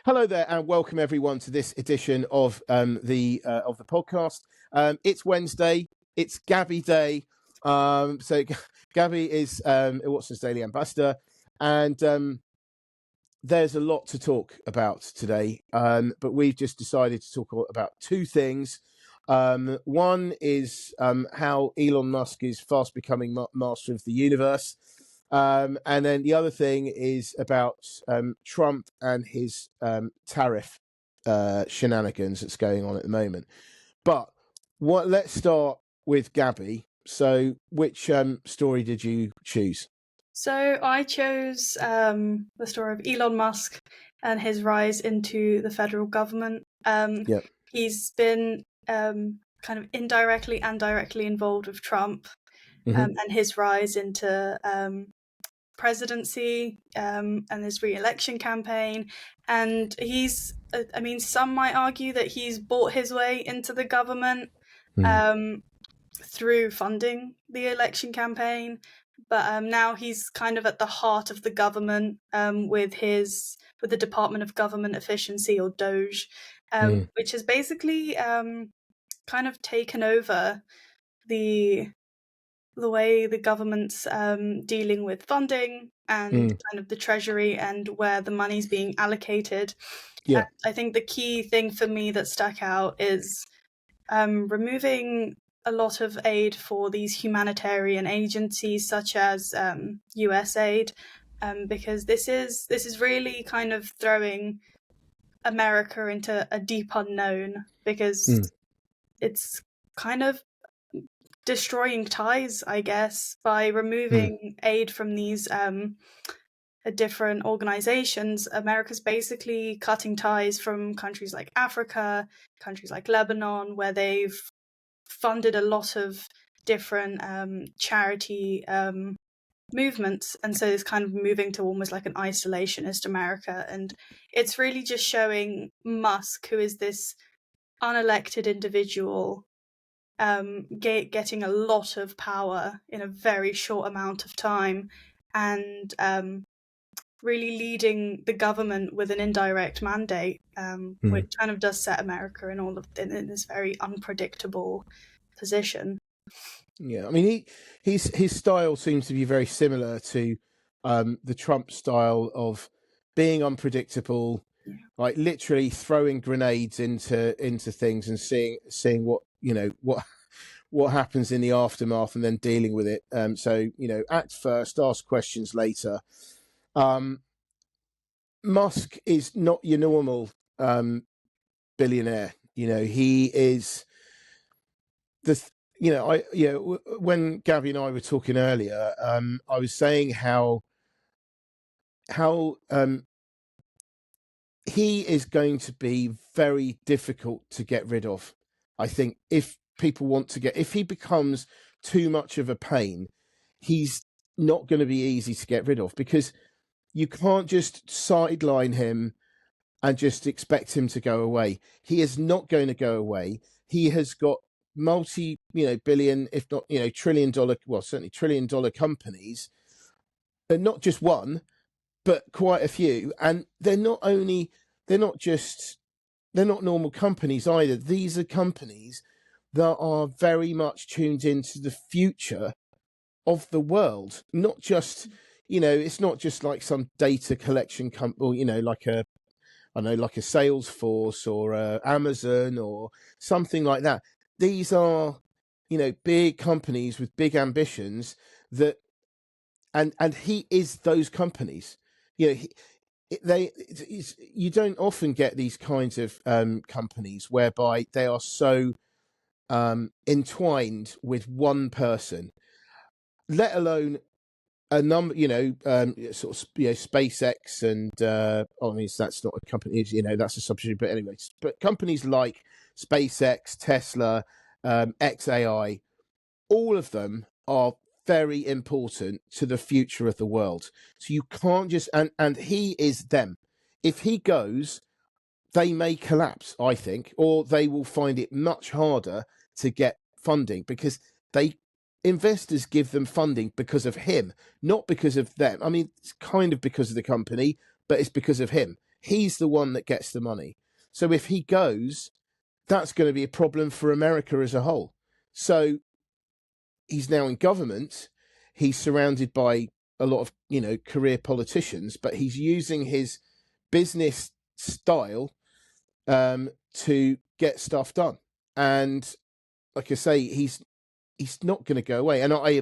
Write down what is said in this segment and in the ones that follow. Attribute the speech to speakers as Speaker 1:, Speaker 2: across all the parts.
Speaker 1: Hello there, and welcome everyone to this edition of the podcast. It's Wednesday. It's Gabi Day. Gabi is Watson's Daily Ambassador, and there's a lot to talk about today. But we've just decided to talk about two things. One is how Elon Musk is fast becoming master of the universe. And then the other thing is about Trump and his tariff shenanigans that's going on at the moment. But let's start with Gabi. So which story did you choose?
Speaker 2: So I chose the story of Elon Musk and his rise into the federal government.
Speaker 1: Yep.
Speaker 2: He's been kind of indirectly and directly involved with Trump and his rise into presidency and his re-election campaign. And he's, some might argue that he's bought his way into the government through funding the election campaign. But now he's kind of at the heart of the government with the Department of Government Efficiency, or DOGE, which has basically kind of taken over the way the government's dealing with funding and kind of the treasury and where the money's being allocated.
Speaker 1: Yeah.
Speaker 2: I think the key thing for me that stuck out is removing a lot of aid for these humanitarian agencies such as USAID, because this is really kind of throwing America into a deep unknown, because it's kind of destroying ties, I guess, by removing aid from these different organizations. America's basically cutting ties from countries like Africa, countries like Lebanon, where they've funded a lot of different charity movements, and so it's kind of moving to almost like an isolationist America. And it's really just showing Musk, who is this unelected individual, getting a lot of power in a very short amount of time, and really leading the government with an indirect mandate, which kind of does set America in this very unpredictable position.
Speaker 1: Yeah, I mean, his style seems to be very similar to the Trump style of being unpredictable, like literally throwing grenades into things and seeing what happens in the aftermath and then dealing with it. So act first, ask questions later. Musk is not your normal billionaire. He is when Gabi and I were talking earlier, I was saying how he is going to be very difficult to get rid of. I think if he becomes too much of a pain, he's not going to be easy to get rid of, because you can't just sideline him and just expect him to go away. He is not going to go away. He has got multi-billion, if not trillion-dollar, well, certainly trillion-dollar companies, and not just one, but quite a few. And they're not normal companies either. These are companies that are very much tuned into the future of the world. Not just, it's not just like some data collection company, like a Salesforce or Amazon or something like that. These are, big companies with big ambitions and he is those companies. You don't often get these kinds of companies whereby they are so entwined with one person, let alone a number, SpaceX and that's not a company, that's a subsidiary, but anyway, but companies like SpaceX, Tesla, XAI, all of them are very important to the future of the world. So you can't just, and he is them. If he goes, they may collapse, I think, or they will find it much harder to get funding, because investors give them funding because of him, not because of them. I mean, it's kind of because of the company, but it's because of him. he's the one that gets the money. So if he goes, that's going to be a problem for America as a whole. So he's now in government. He's surrounded by a lot of, career politicians, but he's using his business style to get stuff done. And like I say, he's not going to go away. And I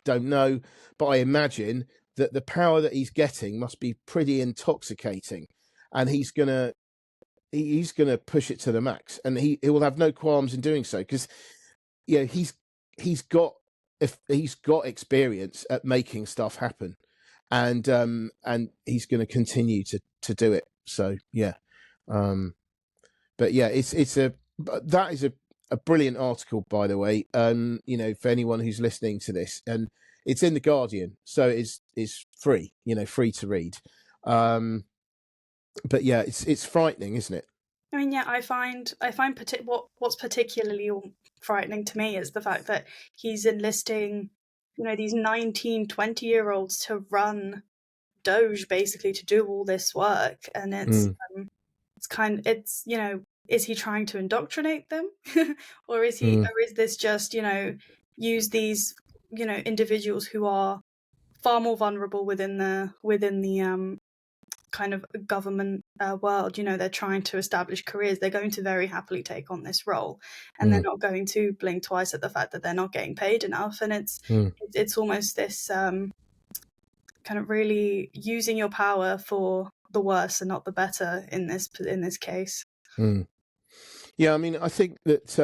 Speaker 1: don't know, but I imagine that the power that he's getting must be pretty intoxicating, and he's going to push it to the max, and he will have no qualms in doing so, because he's got experience at making stuff happen, and he's going to continue to do it. So yeah, but yeah, that is a brilliant article, by the way. For anyone who's listening to this, and it's in the Guardian, so it's free, free to read. But yeah, it's frightening, isn't it?
Speaker 2: I mean, yeah, I find what's particularly frightening to me is the fact that he's enlisting, these 19, 20-year-olds to run Doge, basically, to do all this work, and is he trying to indoctrinate them, or is this just use these individuals who are far more vulnerable within the kind of government world? They're trying to establish careers. They're going to very happily take on this role, and they're not going to blink twice at the fact that they're not getting paid enough. And it's almost this kind of really using your power for the worse and not the better in this case.
Speaker 1: Yeah, I mean, I think that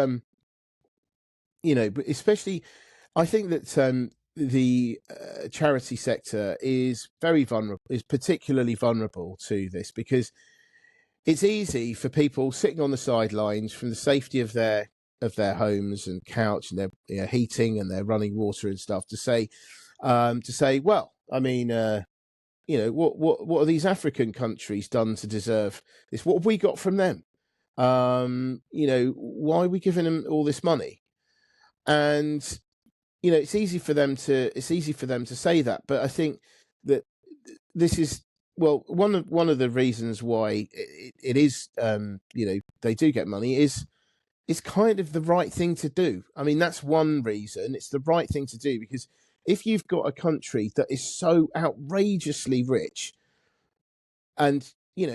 Speaker 1: but especially, I think that the charity sector is particularly vulnerable to this, because it's easy for people sitting on the sidelines from the safety of their homes and couch and their heating and their running water and stuff to say, well, I mean, what are these African countries done to deserve this? What have we got from them? Why are we giving them all this money? And it's easy for them to say that, but I think that this is, well, one of the reasons why it is they do get money is it's kind of the right thing to do. I mean, that's one reason it's the right thing to do, because if you've got a country that is so outrageously rich, and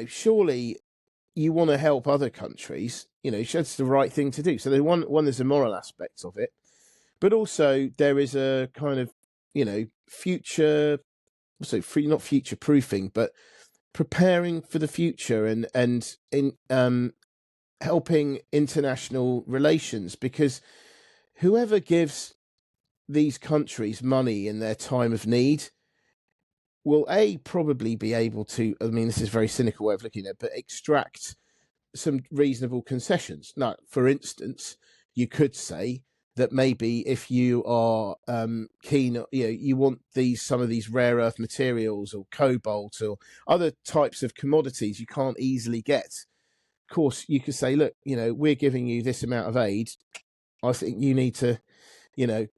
Speaker 1: surely you want to help other countries, that's the right thing to do. So there's a moral aspect of it, but also there is a kind of future, not future proofing, but preparing for the future, and in helping international relations, because whoever gives these countries money in their time of need will probably be able to, I mean, this is a very cynical way of looking at it, but extract some reasonable concessions. Now, for instance, you could say that maybe if you are keen, you want some of these rare earth materials or cobalt or other types of commodities you can't easily get. Of course, you could say, look, we're giving you this amount of aid. I think you need to,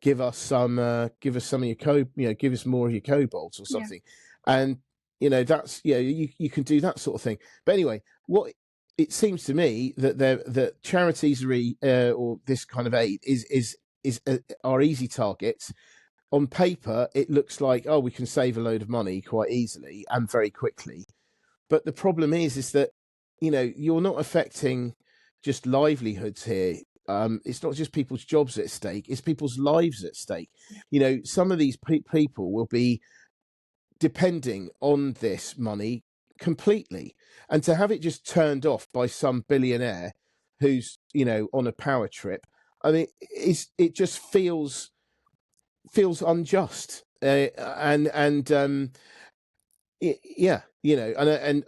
Speaker 1: give us some of your give us more of your cobalt or something. Yeah. And, that's, you can do that sort of thing. But anyway, what it seems to me that charities or this kind of aid are easy targets. On paper, it looks like, we can save a load of money quite easily and very quickly. But the problem is that, you're not affecting just livelihoods here. It's not just people's jobs at stake, it's people's lives at stake. Yeah. Some of these people will be depending on this money completely, and to have it just turned off by some billionaire who's on a power trip, I mean, it just feels unjust, and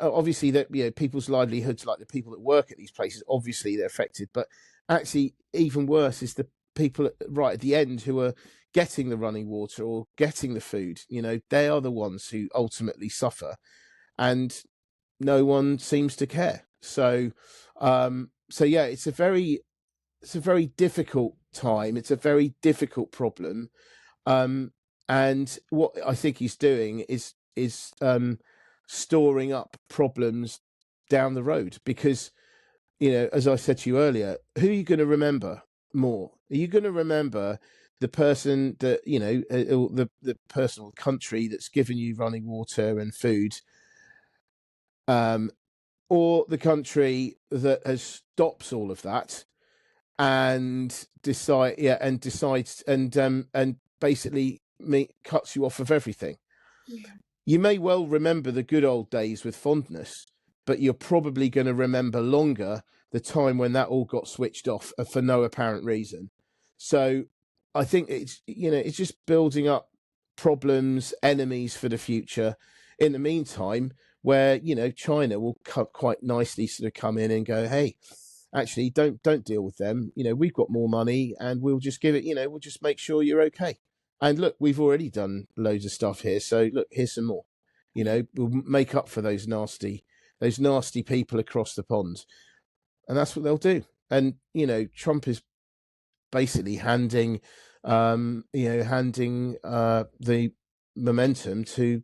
Speaker 1: obviously that people's livelihoods, like the people that work at these places, obviously they're affected, but actually even worse is the people right at the end who are getting the running water or getting the food. They are the ones who ultimately suffer, and no one seems to care. So yeah, it's a very difficult time. It's a very difficult problem, and what I think he's doing is storing up problems down the road. Because, as I said to you earlier, who are you going to remember more? Are you going to remember the person that, the personal country that's given you running water and food, or the country that has stops all of that and decides and basically cuts you off of everything?
Speaker 2: Yeah.
Speaker 1: You may well remember the good old days with fondness, but you're probably going to remember longer the time when that all got switched off for no apparent reason. So I think it's just building up problems, enemies for the future. In the meantime, where China will quite nicely sort of come in and go, hey, actually don't deal with them. We've got more money and we'll just give it. We'll just make sure you're okay. And look, we've already done loads of stuff here, so look, here's some more. We'll make up for those nasty people across the pond, and that's what they'll do. And Trump is basically handing the momentum to,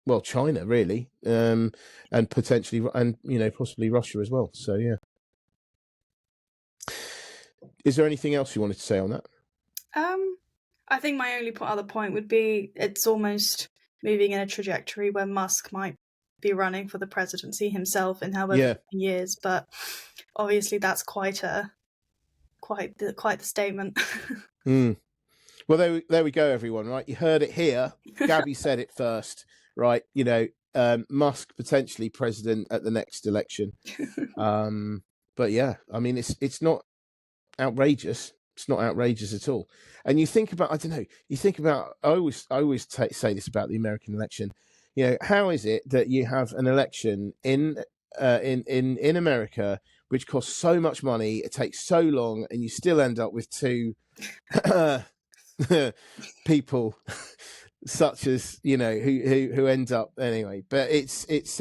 Speaker 1: well, China really, and potentially, and possibly Russia as well. So yeah. Is there anything else you wanted to say on that?
Speaker 2: I think my only other point would be it's almost moving in a trajectory where Musk might be running for the presidency himself in however many years, but obviously that's quite the statement.
Speaker 1: Well, there we go, everyone. Right, you heard it here. Gabi said it first. Right, Musk potentially president at the next election. But yeah, I mean, it's not outrageous. It's not outrageous at all. And you think about, I don't know, I always say this about the American election. How is it that you have an election in America which costs so much money, it takes so long, and you still end up with two people such as who end up anyway? But it's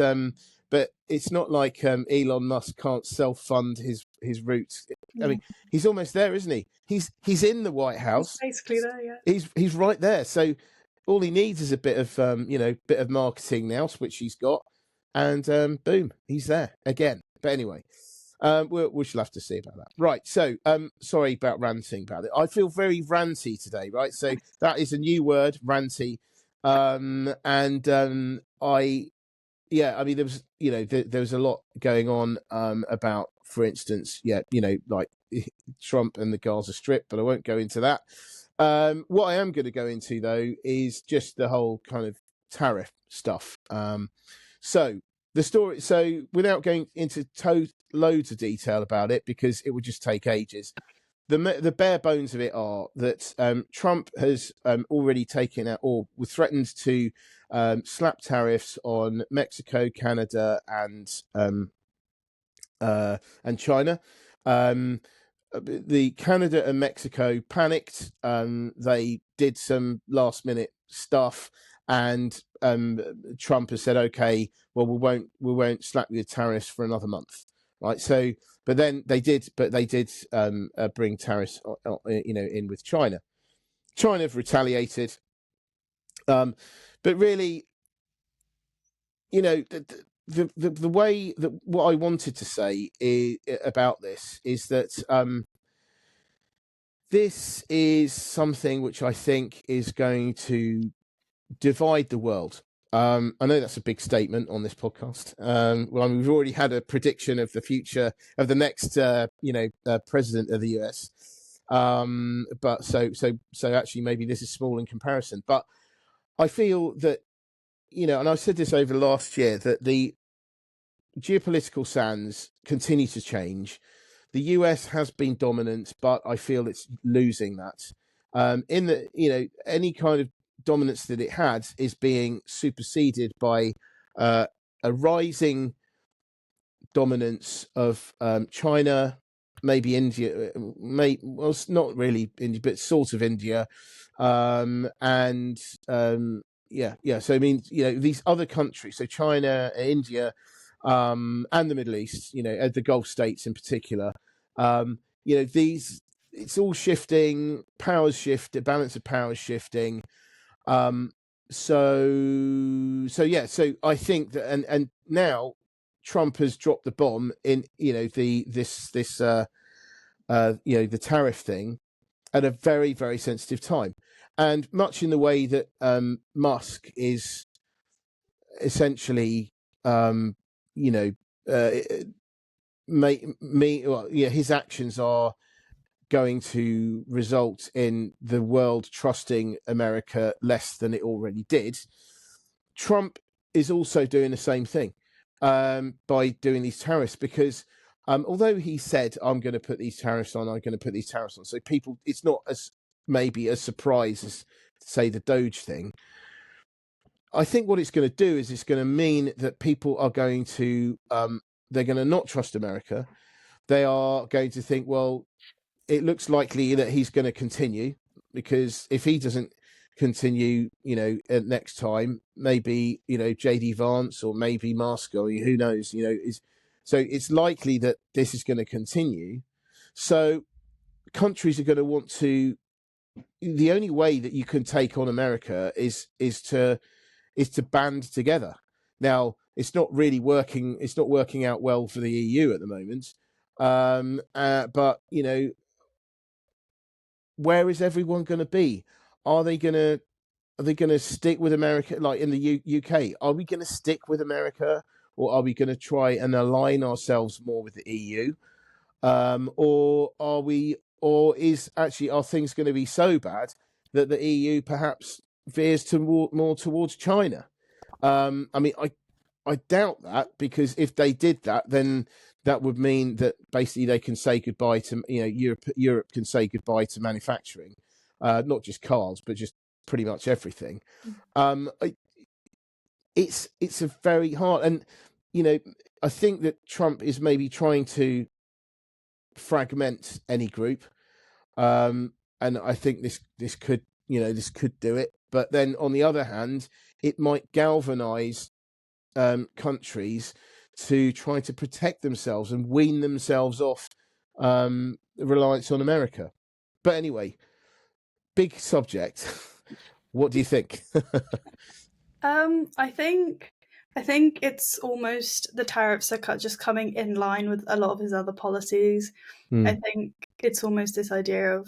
Speaker 1: not like Elon Musk can't self-fund his route. I mean, he's almost there, isn't he? He's in the White House.
Speaker 2: He's basically there, yeah.
Speaker 1: He's right there. So all he needs is a bit of marketing now, which he's got, and boom, he's there again. But anyway, we shall have to see about that. Right. So sorry about ranting about it. I feel very ranty today. Right. So that is a new word, ranty. I mean, there was, there was a lot going on about, for instance, like Trump and the Gaza Strip, but I won't go into that. What I am going to go into, though, is just the whole kind of tariff stuff. So the story, so without going into loads of detail about it, because it would just take ages, the bare bones of it are that Trump has already taken out or threatened to slap tariffs on Mexico, Canada, and China. The Canada and Mexico panicked. They did some last minute stuff, and Trump has said, "Okay, well, we won't slap you with tariffs for another month." Right. So, but then they did bring tariffs, in with China. China have retaliated. But really, the way that what I wanted to say about this is that this is something which I think is going to divide the world. I know that's a big statement on this podcast. Well, I mean, we've already had a prediction of the future of the next, president of the US. But so actually, maybe this is small in comparison. But I feel that, and I said this over last year, that the geopolitical sands continue to change. The US has been dominant, but I feel it's losing that. In the, any kind of dominance that it had is being superseded by a rising dominance of China, maybe India, well, it's not really India, but sort of India, and So I mean, these other countries, so China, India, and the Middle East, the Gulf states in particular, it's all shifting, powers shift, the balance of powers shifting. So I think that, and now Trump has dropped the bomb in, the tariff thing at a very, very sensitive time, and much in the way that Musk is essentially, um, you know, uh, his actions are going to result in the world trusting America less than it already did. Trump is also doing the same thing by doing these tariffs, because although he said, I'm going to put these tariffs on, I'm going to put these tariffs on, so people, it's not as maybe a surprise as, say, the Doge thing. I think what it's going to do is it's going to mean that people are going to, they're going to not trust America. They are going to think, well, it looks likely that he's going to continue, because if he doesn't continue, next time, maybe, JD Vance or maybe Musk, or who knows, so it's likely that this is going to continue. So countries are going to want to, the only way that you can take on America is to band together. Now, it's not really working. It's not working out well for the EU at the moment. But where is everyone going to be? Are they going to stick with America, like in the UK? Are we going to stick with America, or are we going to try and align ourselves more with the EU? Or are things going to be so bad that the EU perhaps veers more towards China? I doubt that, because if they did that, then that would mean that basically they can say goodbye to, Europe can say goodbye to manufacturing, not just cars, but just pretty much everything. It's a very hard, and I think that Trump is maybe trying to fragment any group, and I think this could do it. But then on the other hand, it might galvanize countries to try to protect themselves and wean themselves off reliance on America. But anyway, big subject. What do you think?
Speaker 2: I think it's almost the tariffs are just coming in line with a lot of his other policies. I think it's almost this idea of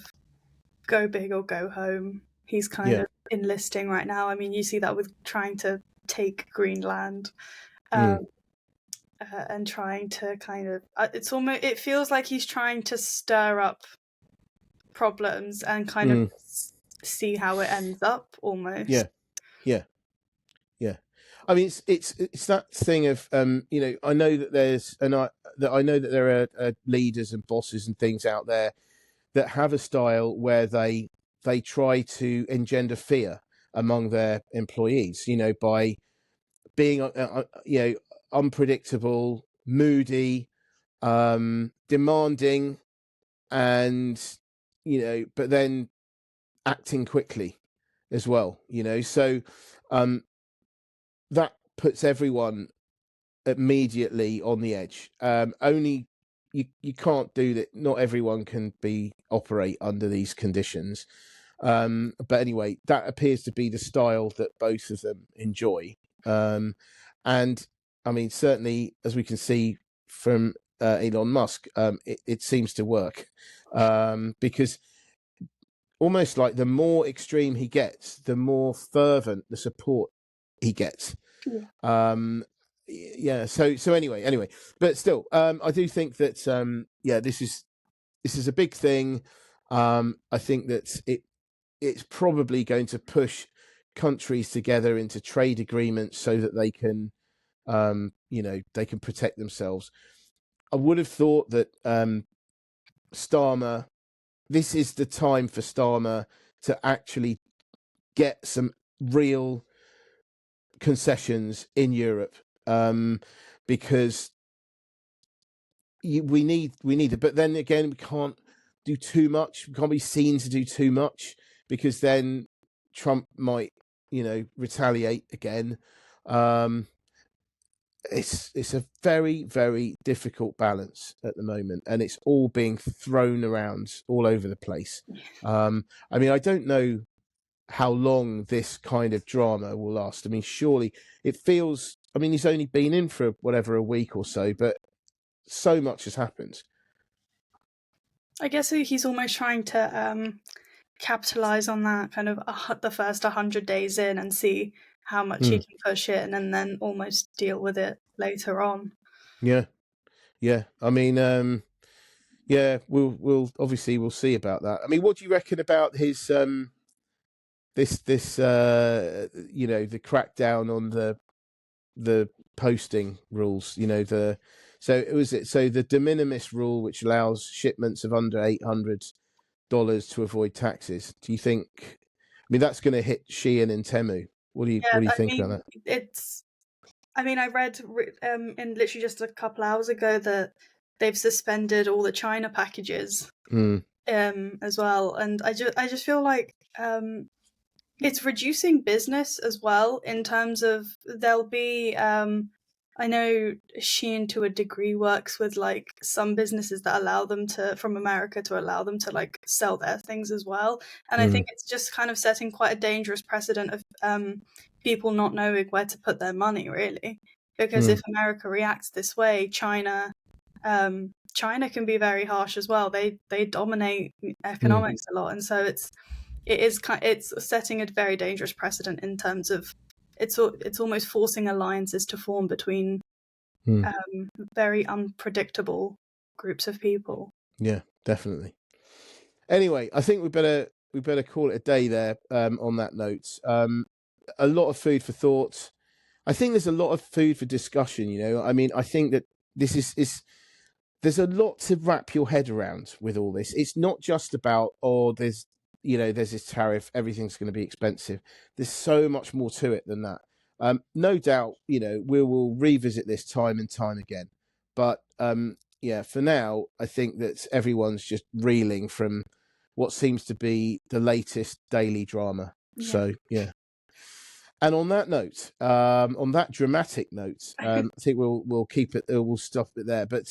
Speaker 2: go big or go home. He's kind of enlisting right now. I mean, you see that with trying to take Greenland, and trying to kind of it feels like he's trying to stir up problems and kind of see how it ends up almost.
Speaker 1: Yeah. I mean, it's that thing of I know that I know that there are leaders and bosses and things out there that have a style where they try to engender fear among their employees, by being unpredictable, moody, demanding, and but then acting quickly as well. So that puts everyone immediately on the edge. Only you can't do that. Not everyone can operate under these conditions. But anyway, that appears to be the style that both of them enjoy. And I mean, certainly, as we can see from Elon Musk, it seems to work, because almost like the more extreme he gets, the more fervent the support he gets. So anyway, but still, I do think that this is a big thing. I think that it's probably going to push countries together into trade agreements so that they can they can protect themselves. I would have thought that Starmer, this is the time for Starmer to actually get some real concessions in Europe, because we need it. But then again, we can't do too much. We can't be seen to do too much, because then Trump might, retaliate again. It's a very, very difficult balance at the moment, and it's all being thrown around all over the place. I mean, I don't know how long this kind of drama will last. I mean, surely it feels. I mean, he's only been in for a week or so, but so much has happened.
Speaker 2: I guess he's almost trying to capitalize on that kind of the first 100 days in and see how much he can push in, and then almost deal with it later on.
Speaker 1: Yeah. I mean, we'll obviously we'll see about that. I mean, what do you reckon about his this the crackdown on the posting rules? The de minimis rule, which allows shipments of under $800 to avoid taxes. Do you think? I mean, that's going to hit Shein and Temu. What do you think about that?
Speaker 2: I read in literally just a couple hours ago that they've suspended all the China packages as well, and I just feel like it's reducing business as well, in terms of there'll be I know Shein to a degree works with like some businesses that allow them to, from America, to allow them to like sell their things as well, and I think it's just kind of setting quite a dangerous precedent of people not knowing where to put their money, really, because if America reacts this way, China can be very harsh as well. They dominate economics a lot, and so it's setting a very dangerous precedent in terms of it's almost forcing alliances to form between very unpredictable groups of people.
Speaker 1: Yeah, definitely. Anyway, I think we better call it a day there. On that note, a lot of food for thought. I think there's a lot of food for discussion. I mean, I think that this is there's a lot to wrap your head around with all this. It's not just about there's this tariff, everything's going to be expensive. There's so much more to it than that. No doubt, we will revisit this time and time again. But for now, I think that everyone's just reeling from what seems to be the latest daily drama. Yeah. So, yeah. And on that note, on that dramatic note, I think we'll keep it. We'll stop it there. But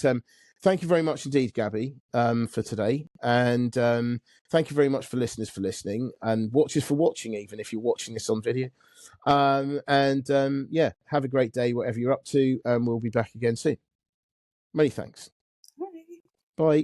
Speaker 1: thank you very much indeed, Gabi, for today, and thank you very much for listeners for listening, and watchers for watching, even if you're watching this on video. Have a great day, whatever you're up to, and we'll be back again soon. Many thanks. Bye.